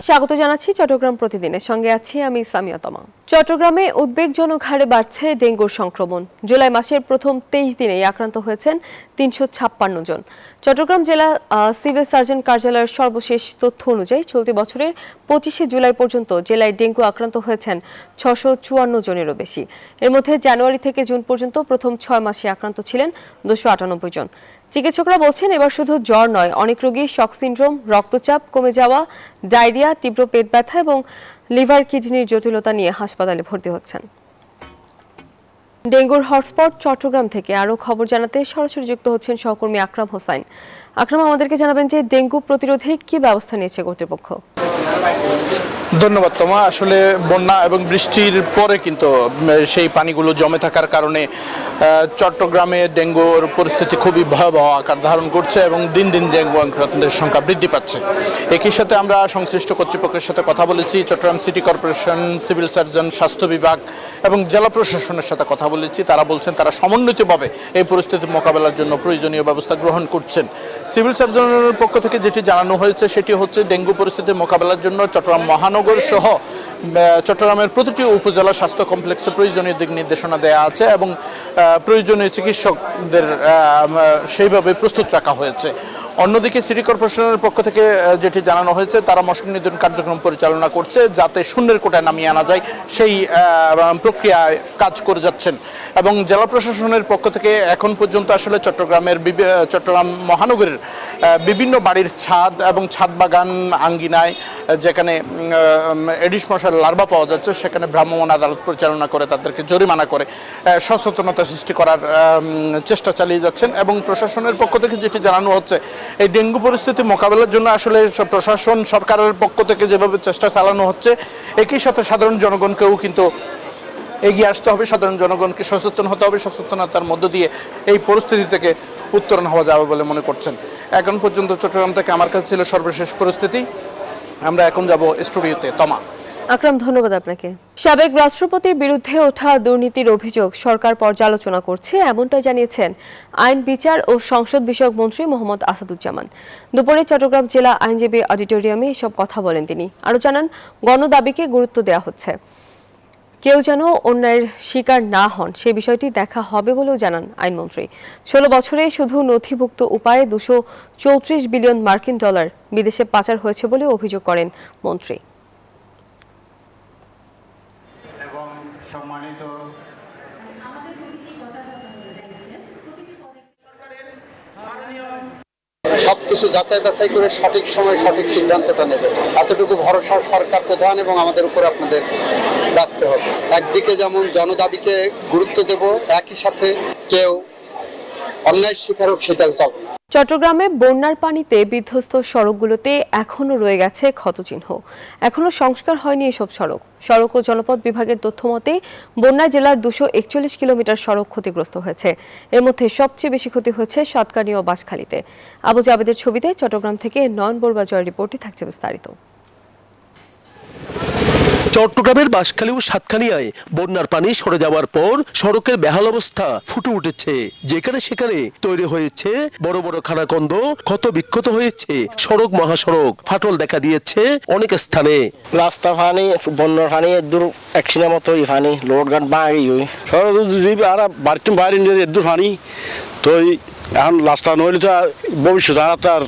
স্বাগত জানাচ্ছি চট্টগ্রাম প্রতিদিনের সঙ্গে আছি আমি সামিয়া তমা। চট্টগ্রামে উদ্বেগজনক হারে বাড়ছে ডেঙ্গুর সংক্রমণ। জুলাই মাসের প্রথম 23 দিনেই আক্রান্ত হয়েছেন 356 জন। চট্টগ্রাম জেলা সিভিল সার্জন কার্যালয়ের সর্বশেষ তথ্য অনুযায়ী চলতি বছরের 25 জুলাই পর্যন্ত জেলায় ডেঙ্গু আক্রান্ত হয়েছেন 654 জনেরও বেশি। এর মধ্যে জানুয়ারি থেকে জুন পর্যন্ত প্রথম 6 মাসে আক্রান্ত ছিলেন 298 জন। চিকিৎসকরা বলছেন এবার শুধু জ্বর নয়, অনেক রোগী শক সিনড্রোম, রক্তচাপ কমে যাওয়া, ডায়রিয়া, তীব্র পেট ব্যথা এবং লিভার কিডনির জটিলতা নিয়ে হাসপাতালে ভর্তি হচ্ছেন। ডেঙ্গুর হটস্পট চট্টগ্রাম থেকে আরও খবর জানাতে সরাসরি যুক্ত হচ্ছেন সহকর্মী আকরাম হোসাইন। আকরাম, আমাদেরকে জানাবেন যে ডেঙ্গু প্রতিরোধে কি ব্যবস্থা নিয়েছে কর্তৃপক্ষ? ধন্যবাদ তোমা। আসলে বন্যা এবং বৃষ্টির পরে কিন্তু সেই পানিগুলো জমে থাকার কারণে চট্টগ্রামে ডেঙ্গুর পরিস্থিতি খুবই ভয়াবহ আকার ধারণ করছে এবং দিন দিন ডেঙ্গু আক্রান্তের সংখ্যা বৃদ্ধি পাচ্ছে। একই সাথে আমরা সংশ্লিষ্ট কর্তৃপক্ষের সাথে কথা বলেছি, Chattogram city corporation, civil surgeon, স্বাস্থ্য বিভাগ এবং জেলা প্রশাসনের সাথে কথা বলেছি। তারা বলছেন তারা সমন্বিতভাবে এই পরিস্থিতি মোকাবেলার জন্য প্রয়োজনীয় ব্যবস্থা গ্রহণ করছেন। সিভিল সার্জনের পক্ষ থেকে যেটি জানানো হয়েছে সেটি হচ্ছে ডেঙ্গু পরিস্থিতি মোকাবেলার জন্য চট্টগ্রাম মহানগর সহ চট্টগ্রামের প্রতিটি উপজেলা স্বাস্থ্য কমপ্লেক্সে প্রয়োজনীয় দিক নির্দেশনা দেওয়া আছে এবং প্রয়োজনীয় চিকিৎসকদের সেইভাবে প্রস্তুত রাখা হয়েছে। অন্যদিকে সিটি কর্পোরেশনের পক্ষ থেকে যেটি জানানো হয়েছে, তারা মশক নিধন কার্যক্রম পরিচালনা করছে যাতে শূন্যের কোটায় নামিয়ে আনা যায়, সেই প্রক্রিয়ায় কাজ করে যাচ্ছেন। এবং জেলা প্রশাসনের পক্ষ থেকে এখন পর্যন্ত আসলে চট্টগ্রাম মহানগরের বিভিন্ন বাড়ির ছাদ এবং ছাদ বাগান আঙ্গিনায় যেখানে এডিস মশার লার্ভা পাওয়া যাচ্ছে সেখানে ভ্রাম্যমাণ আদালত পরিচালনা করে তাদেরকে জরিমানা করে সচেতনতা সৃষ্টি করার চেষ্টা চালিয়ে যাচ্ছেন। এবং প্রশাসনের পক্ষ থেকে যেটি জানানো হচ্ছে, এই ডেঙ্গু পরিস্থিতি মোকাবেলার জন্য আসলে প্রশাসন সরকারের পক্ষ থেকে যেভাবে চেষ্টা চালানো হচ্ছে, একই সাথে সাধারণ জনগণকেও কিন্তু এগিয়ে আসতে হবে, সাধারণ জনগণকে সচেতন হতে হবে। সচেতনতার মধ্য দিয়ে এই পরিস্থিতি থেকে উত্তরণ হওয়া যাবে বলে মনে করছেন। এখন পর্যন্ত চট্টগ্রাম থেকে আমার কাছে ছিল সর্বশেষ পরিস্থিতি। আমরা এখন যাব স্টুডিওতে। তমা। আকরাম, ধন্যবাদ আপনাকে। সাবেক রাষ্ট্রপতির বিরুদ্ধে ওঠা দুর্নীতির অভিযোগ সরকার পর্যালোচনা করছে, এমনটাই জানিয়েছেন আইন বিচার ও সংসদ বিষয়ক মন্ত্রী মোহাম্মদ আসাদুজ্জামান। দুপুরে চট্টগ্রাম জেলা আইনজীবী অডিটোরিয়ামে এসব কথা বলেন তিনি। আরও জানান, গণদাবিকে গুরুত্ব দেওয়া হচ্ছে, কেউ যেন অন্যায়ের শিকার না হন সে বিষয়টি দেখা হবে বলেও জানান আইনমন্ত্রী। 16 বছরে শুধু নথিভুক্ত উপায়ে 234 বিলিয়ন মার্কিন ডলার বিদেশে পাচার হয়েছে বলে অভিযোগ করেন মন্ত্রী। সবকিছু যাচাই বাছাই করে সঠিক সময় সঠিক সিদ্ধান্তটা নেবে, এতটুকু ভরসা সরকার প্রধান এবং আমাদের উপরে আপনাদের রাখতে হবে। একদিকে যেমন জনদাবিকে গুরুত্ব দেব, একই সাথে কেউ অন্যায় শিকার হোক সেটাও চাব না। চট্টগ্রামে বন্যার পানিতে বিধ্বস্ত সড়কগুলোতে এখনো রয়ে গেছে ক্ষতচিহ্ন। এখনো সংস্কার হয়নি এসব সড়ক ও জনপথ বিভাগের তথ্য মতে বন্যায় জেলার 241 কিলোমিটার সড়ক ক্ষতিগ্রস্ত হয়েছে। এর মধ্যে সবচেয়ে বেশি ক্ষতি হয়েছে সাতকানিয়া ও বাঁশখালীতে। আবু জাবেদের ছবিতে চট্টগ্রাম থেকে নয়ন বড়ুয়া জয়ের রিপোর্টে থাকছে বিস্তারিত। চট্টগ্রামের বাঁশখালী ও সাতকানিয়ায় বন্যার পানি সরে যাওয়ার পর সড়কের বেহাল অবস্থা ফুটে উঠেছে। যেখানে সেখানে তৈরি হয়েছে বড় বড় খানাখন্দ, ক্ষত বিক্ষত হয়েছে সড়ক মহাসড়ক, ফাটল দেখা দিয়েছে অনেক স্থানে। রাস্তা পানি, বন্যার পানি দূর একদিনের মতো পানি লোড গান বাড়ি হই সড়ক আর বাড়িতে বাইরে দূর পানি তো এখন রাস্তা নইলে তো ভবিষ্যৎ আর তার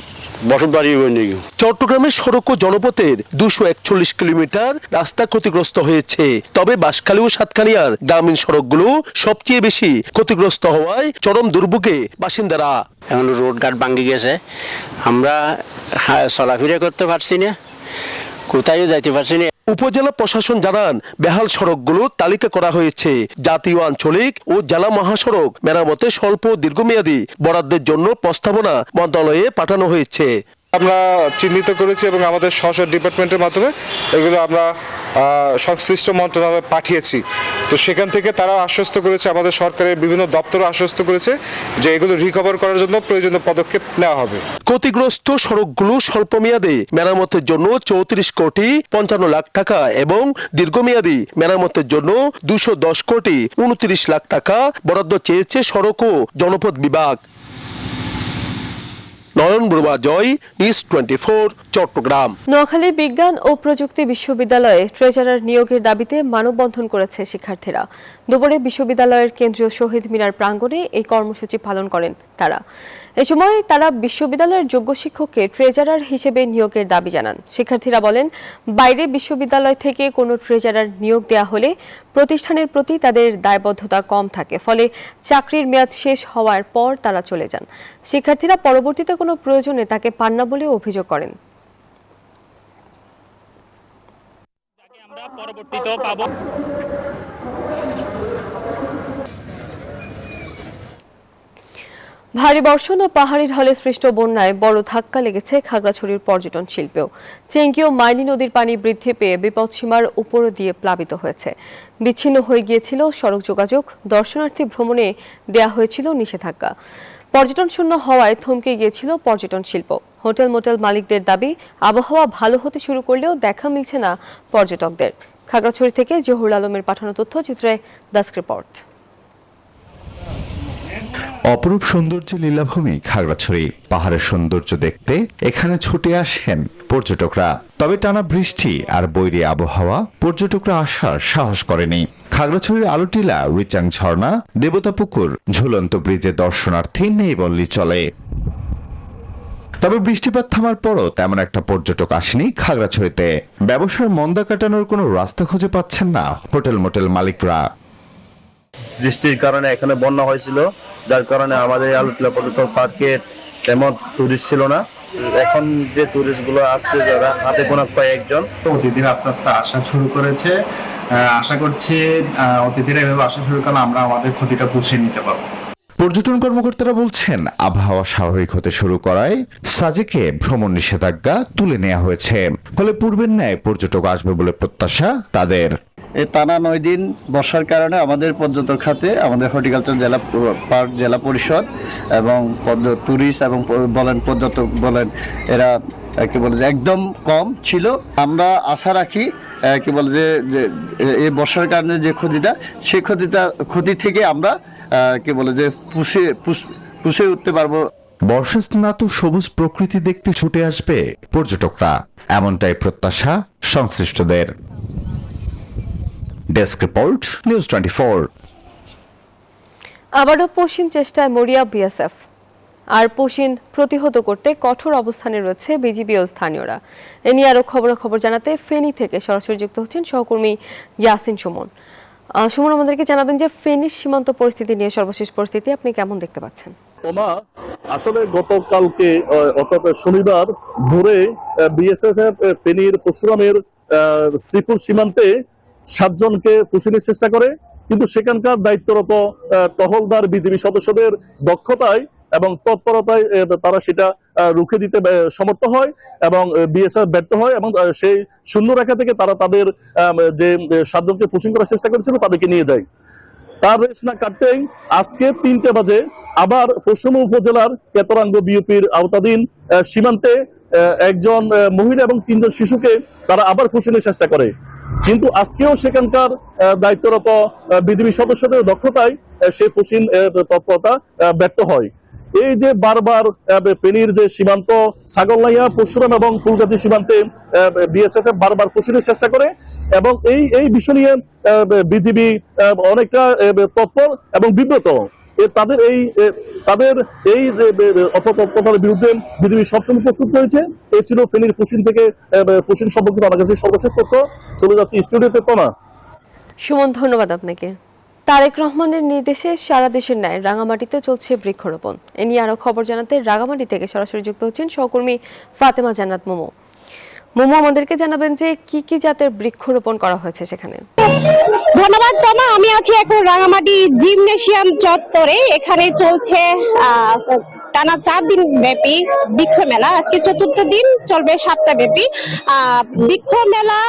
চট্টগ্রামের সড়ক ও জনপথের 241 কিলোমিটার রাস্তা ক্ষতিগ্রস্ত হয়েছে। তবে বাঁশখালী ও সাতকানিয়ার গ্রামীণ সড়কগুলো সবচেয়ে বেশি ক্ষতিগ্রস্ত হওয়ায় চরম দুর্ভোগে বাসিন্দারা। এখন রোড ঘাট ভাঙে গেছে, আমরা চলাফেরা করতে পারছি না, কোথায় যাইতে পারছি না। উপজেলা প্রশাসন জানান, বেহাল সড়কগুলো তালিকা করা হয়েছে। জাতীয়, আঞ্চলিক ও জেলা মহাসড়ক মেরামতে স্বল্প দীর্ঘমেয়াদী বরাদ্দের জন্য প্রস্তাবনা মন্ত্রণালয়ে পাঠানো হয়েছে। আমরা চিহ্নিত করেছি এবং আমাদের স্ব ডিপার্টমেন্টের মাধ্যমে এগুলো আমরা সংশ্লিষ্ট মন্ত্রণালয়ে পাঠিয়েছি। তো সেখান থেকে তারা আশ্বস্ত করেছে, আমাদের সরকারের বিভিন্ন দপ্তর আশ্বস্ত করেছে যে এগুলো রিকভার করার জন্য প্রয়োজনীয় পদক্ষেপ নেওয়া হবে। ক্ষতিগ্রস্ত সড়কগুলো স্বল্প মেয়াদে মেরামতের জন্য 34 কোটি 55 লাখ টাকা এবং দীর্ঘমেয়াদী মেরামতের জন্য 210 কোটি 29 লাখ টাকা বরাদ্দ চেয়েছে সড়ক ও জনপথ বিভাগ। নয়ন বড়ুয়া জয়, নিউজ 24 চট্টগ্রাম। নোয়াখালী বিজ্ঞান ও প্রযুক্তি বিশ্ববিদ্যালয়ে ট্রেজারার নিয়োগের দাবিতে মানববন্ধন করেছে শিক্ষার্থীরা। দুপুরে বিশ্ববিদ্যালয়ের কেন্দ্রীয় শহীদ মিনার প্রাঙ্গণে এই কর্মসূচি পালন করেন তারা। এ সময় তারা বিশ্ববিদ্যালয়ের যোগ্য শিক্ষককে ট্রেজারার হিসেবে নিয়োগের দাবি জানান। শিক্ষার্থীরা বলেন, বাইরে বিশ্ববিদ্যালয় থেকে কোনো ট্রেজারার নিয়োগ দেওয়া হলে প্রতিষ্ঠানের প্রতি তাদের দায়বদ্ধতা কম থাকে, ফলে চাকরির মেয়াদ শেষ হওয়ার পর তারা চলে যান। শিক্ষার্থীরা পরবর্তীতে কোনো প্রয়োজনে তাকে পান না বলে অভিযোগ করেন। ভারী বর্ষণ ও পাহাড়ি ঢলে সৃষ্ট বন্যায় বড় ধাক্কা লেগেছে খাগড়াছড়ির পর্যটন শিল্পেও। চেঙ্গি ও মাইনি নদীর পানি বৃদ্ধি পেয়ে বিপদসীমার উপর দিয়ে প্লাবিত হয়েছে। বিচ্ছিন্ন হয়ে গিয়েছিল সড়ক যোগাযোগ, দর্শনার্থী ভ্রমণে দেয়া হয়েছিল নিষেধাজ্ঞা। পর্যটন শূন্য হওয়ায় থমকে গিয়েছিল পর্যটন শিল্প। হোটেল মোটেল মালিকদের দাবি, আবহাওয়া ভালো হতে শুরু করলেও দেখা মিলছে না পর্যটকদের। খাগড়াছড়ি থেকে জহুরুল আলমের পাঠানো তথ্যচিত্রে ডেস্ক রিপোর্ট। অপরূপ সৌন্দর্য লীলাভূমি খাগড়াছড়ি। পাহাড়ের সৌন্দর্য দেখতে এখানে ছুটে আসেন পর্যটকরা। তবে টানা বৃষ্টি আর বৈরী আবহাওয়া পর্যটকরা আসার সাহস করেনি। খাগড়াছড়ির আলুটিলা, রিচাং ঝর্ণা, দেবতাপুকুর, ঝুলন্ত ব্রিজে দর্শনার্থী নেই বললেই চলে। তবে বৃষ্টিপাত থামার পরও তেমন একটা পর্যটক আসেনি খাগড়াছড়িতে। ব্যবসার মন্দা কাটানোর কোনো রাস্তা খুঁজে পাচ্ছেন না হোটেল মোটেল মালিকরা। বৃষ্টির কারণে এখানে বন্যা হয়েছিল, যার কারণে আমাদের আলুটিলা পর্যটন পার্কে তেমন টুরিস্ট ছিল না। এখন যে টুরিস্ট গুলো আসছে, যারা হাতে গোনা কয়েকজন, অতিথিরা আস্তে আস্তে আসা শুরু করেছে। আশা করছি অতিথিরা এভাবে আসা শুরু করলে আমরা আমাদের ক্ষতিটা পুষিয়ে নিতে পারবো। পর্যটন কর্মকর্তারা বলছেন, আবহাওয়া স্বাভাবিক হতে শুরু করায় সাজেকে ভ্রমণ নিষেধাজ্ঞা তুলে নেওয়া হয়েছে। ফলে পূর্বের ন্যায় পর্যটক আসবে বলে প্রত্যাশা তাদের। এই টানা 9 দিন বর্ষার কারণে আমাদের পর্যটন খাতে, আমাদের হর্টিকালচার জেলা পার্ক জেলা পরিষদ এবং টুরিস্ট এবং বলেন পর্যটক বলেন, এরা কি বলে যে একদম কম ছিল। আমরা আশা রাখি কি বলে যে এই বর্ষার কারণে যে ক্ষতিটা, সেই ক্ষতি থেকে আমরা কি বলে যে পুষে উঠতে পারবো। বর্ষা স্নাত সবুজ প্রকৃতি দেখতে ছুটে আসবে পর্যটকরা, এমনটাই প্রত্যাশা সংশ্লিষ্টদের। Desk report, news 24। আবারও পশ্চিম চেষ্টায় মরিয়া বিএসএফ। আর পশ্চিম প্রতিহত করতে কঠোর অবস্থানে রয়েছে বিজিবি ও স্থানীয়রা। এ নিয়ে আরো খবরাখবর জানাতে ফেনী থেকে সরাসরি যুক্ত হচ্ছেন সহকর্মী ইয়াসিন সুমন। সুমন, আমাদেরকে জানাবেন যে ফেনীর সীমান্ত পরিস্থিতি নিয়ে সর্বশেষ পরিস্থিতি আপনি কেমন দেখতে পাচ্ছেন? আসলে গতকালকে অর্থাৎ শনিবার ভোরে বিএসএফ ফেনীর পরশুরামের শ্রীপুর সীমান্তে 7 জনকে পুষিনের চেষ্টা করে, কিন্তু সেখানকার দায়িত্বরত টহলদার বিজিবি সদস্যদের দক্ষতায় এবং তৎপরতায় তারা সেটা রুখে দিতে সমর্থ হয় এবং বিএসএফ ব্যর্থ হয় এবং সেই শূন্য রেখা থেকে তারা তাদের যে 7 জনকে পুষিং করার চেষ্টা করেছিল তাদেরকে নিয়ে যায়। তার রেশ না কাটতেই আজকে 3টে বাজে আবার পশ্চিম উপজেলার কেতরাঙ্গ বিউপির আওতাধীন সীমান্তে একজন মহিলা এবং 3 জন শিশুকে তারা আবার পুষিনের চেষ্টা করে, কিন্তু আজকেও সেখানকার দায়িত্বরত বিজিবি সদস্যদের দক্ষতায় সেই পুষিন তৎপরতা ব্যর্থ হয়। এই যে বারবার ফেনীর যে সীমান্ত ছাগলনাইয়া, পরশুরাম এবং ফুলগাজী সীমান্তে বিএসএফ বারবার পুষিনের চেষ্টা করে এবং এই বিষয় নিয়ে বিজিবি অনেকটা তৎপর এবং বিব্রত। তাদের এই অপতৎপরতার বিরুদ্ধে বিজিবি সবসময় প্রস্তুত রয়েছে। এই ছিল ফেনীর পুষিন সম্পর্কিত আমার কাছে সর্বশেষ তথ্য। চলে যাচ্ছি স্টুডিওতে। তোমরা সুমন, ধন্যবাদ আপনাকে। তারেক রহমানের নির্দেশে সারা দেশের ন্যায় রাঙামাটিতে চলছে বৃক্ষরোপণ। এ নিয়ে আরো খবর জানাতে রাঙামাটি থেকে সরাসরি যুক্ত হচ্ছেন সহকর্মী ফাতেমা জান্নাত মোমো। মোমো, আমাদেরকে জানাবেন যে কি কি জাতের বৃক্ষরোপণ করা হয়েছে সেখানে? ধন্যবাদ তোমা। আমি আছি এখন রাঙামাটি জিমনেশিয়াম চত্বরে। এখানে চলছে টানা 4 দিন ব্যাপী বৃক্ষ মেলা। আজকে 4র্থ দিন, চলবে 7টা ব্যাপী বৃক্ষ মেলা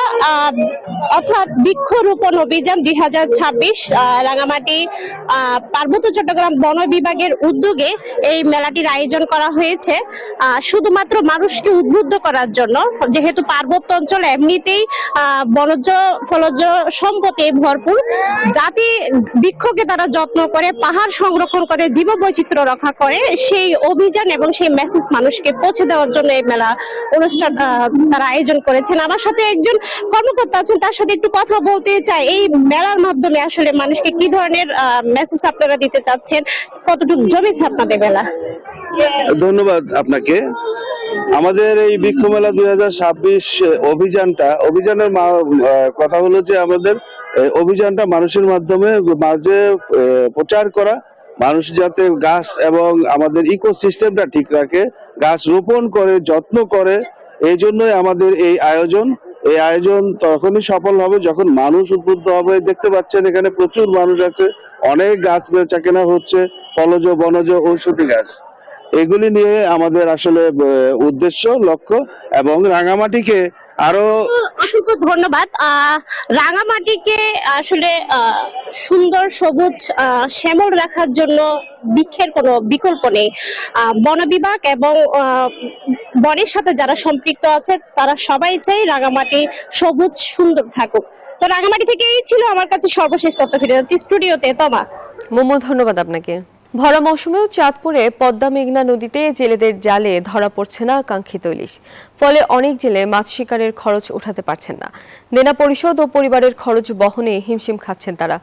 অর্থাৎ বৃক্ষরোপণ অভিযান 2026। রাঙামাটি পার্বত্য চট্টগ্রাম বন বিভাগের উদ্যোগে এই মেলাটির আয়োজন করা হয়েছে শুধুমাত্র মানুষকে উদ্বুদ্ধ করার জন্য। যেহেতু পার্বত্য অঞ্চল এমনিতেই বনজ ফলজ সম্পদে ভরপুর, যাতে বৃক্ষকে তারা যত্ন করে, পাহাড় সংরক্ষণ করে, জীববৈচিত্র্য রক্ষা করে, সেই অভিযান এবং সেই মেসেজ মানুষকে পৌঁছে দেওয়ার জন্য এই মেলা অনুষ্ঠান তারা আয়োজন করেছেন। আমার সাথে একজন কর্মকর্তা আছেন, তার সাথে একটু কথা বলতে চাই। এই মেলার মাধ্যমে আসলে মানুষকে কি ধরনের মেসেজ আপনারা দিতে চাচ্ছেন, কতটুকু জমেছে আপনাদের মেলা? ধন্যবাদ আপনাকে। আমাদের এই বৃক্ষ মেলা 2026 অভিযানের কথা হলো যে আমাদের অভিযানটা মানুষের মাঝে প্রচার করা, মানুষ যাতে গাছ এবং আমাদের ইকোসিস্টেমটা ঠিক রাখে, গাছ রোপণ করে, যত্ন করে। এই জন্যই আমাদের এই আয়োজন তখনই সফল হবে যখন মানুষ উদ্বুদ্ধ হবে। দেখতে পাচ্ছেন এখানে প্রচুর মানুষ আছে, অনেক গাছ বেচা কেনা হচ্ছে, ফলজ বনজ ঔষধি গাছ। এগুলি নিয়ে আমাদের আসলে উদ্দেশ্য, লক্ষ্য, এবং রাঙামাটিকে আরো অসংখ্য ধন্যবাদ। রাঙামাটিকে আসলে সুন্দর সবুজ শ্যামল রাখার জন্য বৃক্ষের কোনো বিকল্প নেই। বন বিভাগ এবং বনের সাথে যারা সম্পৃক্ত আছে তারা সবাই চাই রাঙামাটি সবুজ সুন্দর থাকুক। তো রাঙামাটি থেকে এই ছিল আমার কাছে সর্বশেষ তথ্য। ফিরে যাচ্ছি স্টুডিওতে। তমা, মোমো, ধন্যবাদ আপনাকে। ভরা মৌসুমেও চাঁদপুরে পদ্মা মেঘনা নদীতে জেলেদের জালে ধরা পড়ছে না কাঙ্ক্ষিত ইলিশ। ফলে অনেক জেলে মাছ শিকারের খরচ উঠাতে পারছেন না। দেনা পরিশোধ ও পরিবারের খরচ বহনে হিমশিম খাচ্ছেন তারা।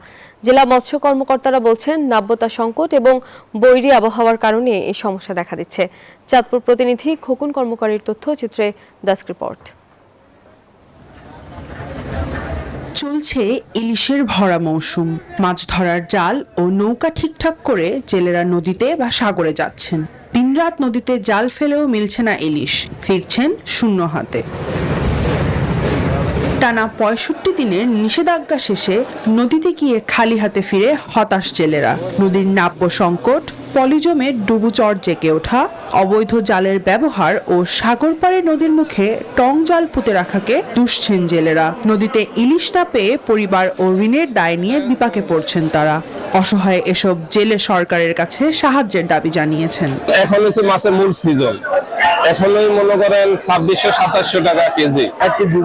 জেলা মৎস্য কর্মকর্তারা বলছেন, নাব্যতা সংকট এবং বৈরী আবহাওয়ার কারণে এই সমস্যা দেখা দিচ্ছে। চাঁদপুর প্রতিনিধি খোকন কর্মকারীর তথ্যচিত্রে ডেস্ক রিপোর্ট। চলছে ইলিশের ভরা মৌসুম। মাছ ধরার জাল ও নৌকা ঠিকঠাক করে জেলেরা নদীতে বা সাগরে যাচ্ছেন। দিনরাত নদীতে জাল ফেলেও মিলছে না ইলিশ, ফিরছেন শূন্য হাতে। টানা 65 দিনের নিষেধাজ্ঞা শেষে নদীতে গিয়ে খালি হাতে ফিরে হতাশ জেলেরা। নদীর নাব্য সংকট, পলিজমে ডুবুচর জেগে ওঠা, অবৈধ জালের ব্যবহার ও সাগর পাড়ে নদীর মুখে টং জাল পুঁতে রাখাকে দুষছেন জেলেরা। নদীতে ইলিশ না পেয়ে পরিবার ও ঋণের দায় নিয়ে বিপাকে পড়ছেন তারা। অসহায় এসব জেলে সরকারের কাছে সাহায্যের দাবি জানিয়েছেন। এখন হচ্ছে মাছের মূল সিজন, এখনই মনে করেন 2600-2700 টাকা কেজি, 1 কেজি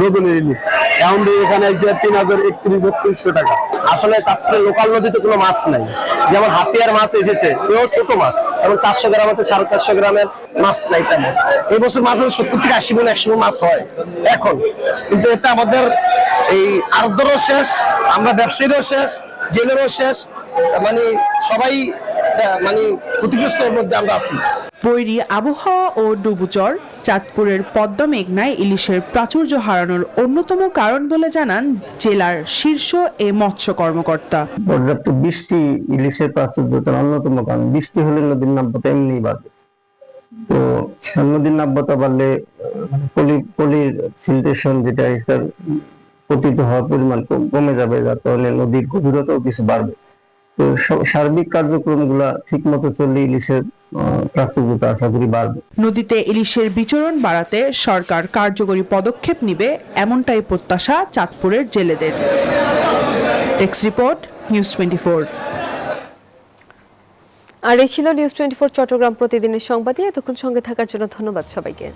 রোজনের ইলিশ। এখন এখানে এসে 3031-3200 টাকা। আসলে চাঁদপুরের লোকাল নদীতে কোনো মাছ নাই। যেমন হাতিয়ার মাছ এসেছে, এও ছোট মাছ, এবং 400 গ্রাম 450 গ্রামের মাছ নাই তেমন। এই বছর মাছ 70 থেকে 80 মণ 100 মাছ হয় এখন। কিন্তু এটা আমাদের এই আর্দ্রও শেষ, আমরা ব্যবসায়ীরও শেষ, জেলেরও শেষ, মানে সবাই ক্ষতিগ্রস্তের মধ্যে আমরা আছি। বৈরী আবহাওয়া ও ডুবুচর চাঁদপুরের পদ্মা মেঘনায় ইলিশের প্রাচুর্য হারানোর অন্যতম কারণ বলে জানান জেলার শীর্ষ এ মৎস্য কর্মকর্তা। পর্যাপ্ত বৃষ্টি ইলিশের প্রাচুর্যতার অন্যতম কারণ। বৃষ্টি হলে নদীর নাব্যতা এমনি বাড়বে। তো নদীর নাব্যতা বাড়লে পলির সিলটেশন, যেটা পতিত হওয়ার পরিমাণ কমে যাবে, যার কারণে নদীর গভীরতাও কিছু বাড়বে। তো সার্বিক কার্যক্রমগুলা ঠিক মতো চললে ইলিশের প্রাচুর্যতা আশা করি বাড়বে। নদীতে ইলিশের বিচরণ বাড়াতে সরকার কার্যকরী পদক্ষেপ নিবে, এমনটাই প্রত্যাশা চাঁদপুরের জেলেদের। Desk report, news 24। আর এই ছিল নিউজ 24 চট্টগ্রাম প্রতিদিনের সংবাদে। এতক্ষণ সঙ্গে থাকার জন্য ধন্যবাদ সবাইকে।